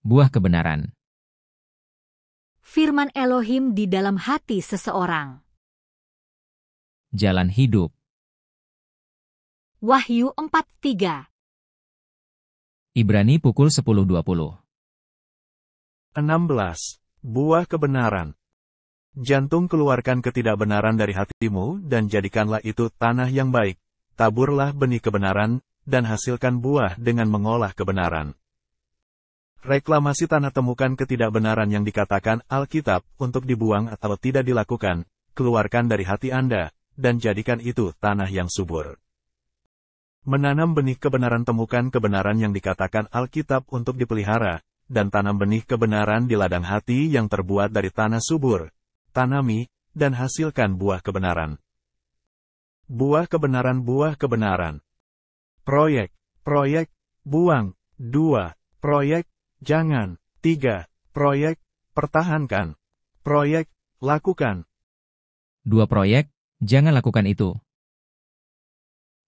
buah kebenaran. Firman Elohim di dalam hati seseorang. Jalan hidup. Wahyu 4:3. Ibrani pukul 10.20. 16. Buah kebenaran. Jantung, keluarkan ketidakbenaran dari hatimu, dan jadikanlah itu tanah yang baik. Taburlah benih kebenaran, dan hasilkan buah dengan mengolah kebenaran. Reklamasi tanah, temukan ketidakbenaran yang dikatakan Alkitab untuk dibuang atau tidak dilakukan, keluarkan dari hati Anda, dan jadikan itu tanah yang subur. Menanam benih kebenaran, temukan kebenaran yang dikatakan Alkitab untuk dipelihara, dan tanam benih kebenaran di ladang hati yang terbuat dari tanah subur. Tanami, dan hasilkan buah kebenaran. Buah kebenaran, buah kebenaran. Proyek, buang. 2. Proyek, jangan. 3. Proyek, pertahankan. Proyek, lakukan. 2 proyek, jangan lakukan itu.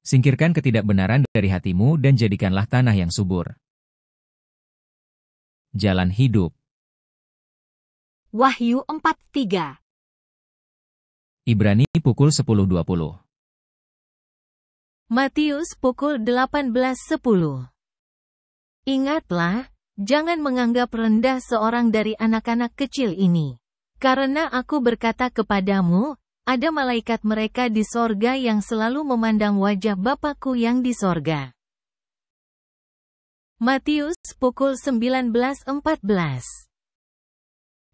Singkirkan ketidakbenaran dari hatimu dan jadikanlah tanah yang subur. Jalan hidup. Wahyu 4:3. Ibrani pukul 10.20. Matius pukul 18.10. Ingatlah, jangan menganggap rendah seorang dari anak-anak kecil ini. Karena aku berkata kepadamu, ada malaikat mereka di sorga yang selalu memandang wajah Bapakku yang di sorga. Matius pukul 19.14.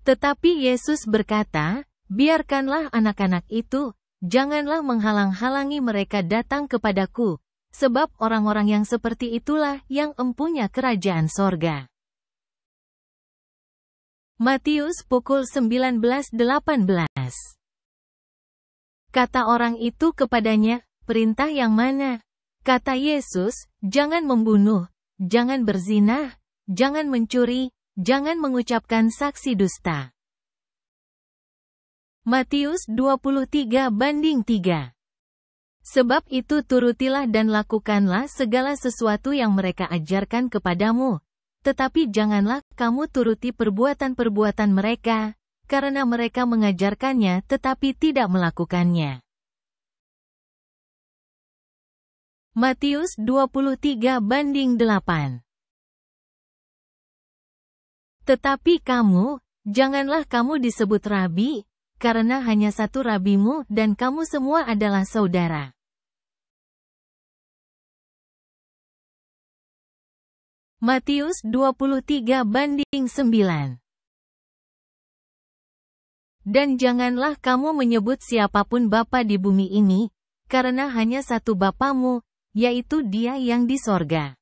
Tetapi Yesus berkata, biarkanlah anak-anak itu, janganlah menghalang-halangi mereka datang kepadaku, sebab orang-orang yang seperti itulah yang empunya kerajaan sorga. Matius pukul 19.18. Kata orang itu kepadanya, perintah yang mana? Kata Yesus, jangan membunuh, jangan berzina, jangan mencuri, jangan mengucapkan saksi dusta. Matius 23:3. Sebab itu turutilah dan lakukanlah segala sesuatu yang mereka ajarkan kepadamu. Tetapi janganlah kamu turuti perbuatan-perbuatan mereka, karena mereka mengajarkannya tetapi tidak melakukannya. Matius 23:8. Tetapi kamu, janganlah kamu disebut rabi, karena hanya satu rabimu dan kamu semua adalah saudara. Matius 23:9. Dan janganlah kamu menyebut siapapun bapa di bumi ini, karena hanya satu Bapamu, yaitu Dia yang di sorga.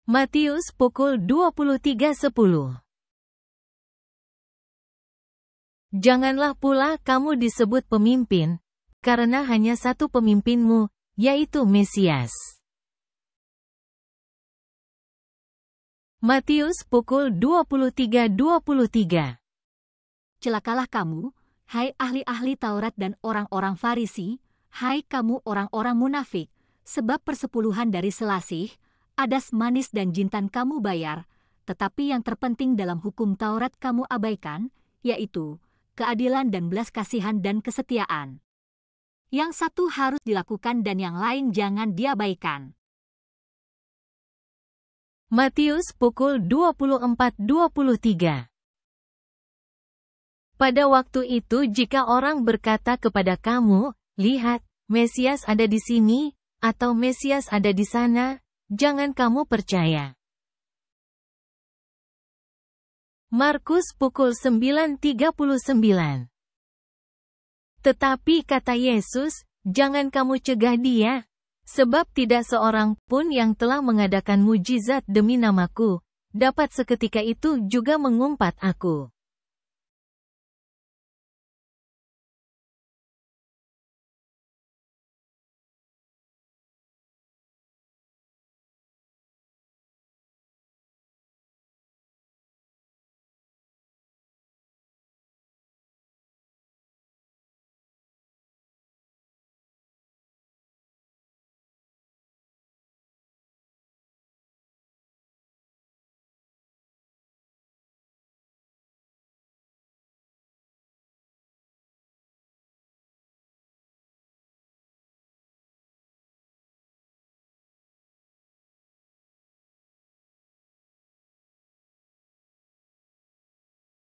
Matius pukul 23:10. Janganlah pula kamu disebut pemimpin, karena hanya satu pemimpinmu, yaitu Mesias. Matius pukul 23:23. Celakalah kamu, hai ahli-ahli Taurat dan orang-orang Farisi, hai kamu orang-orang munafik, sebab persepuluhan dari selasih, adas manis dan jintan kamu bayar, tetapi yang terpenting dalam hukum Taurat kamu abaikan, yaitu keadilan dan belas kasihan dan kesetiaan. Yang satu harus dilakukan dan yang lain jangan diabaikan. Matius pukul 24:23. Pada waktu itu jika orang berkata kepada kamu, lihat, Mesias ada di sini, atau Mesias ada di sana, jangan kamu percaya. Markus pukul 9:39. Tetapi kata Yesus, jangan kamu cegah dia, sebab tidak seorang pun yang telah mengadakan mujizat demi namaku, dapat seketika itu juga mengumpat aku.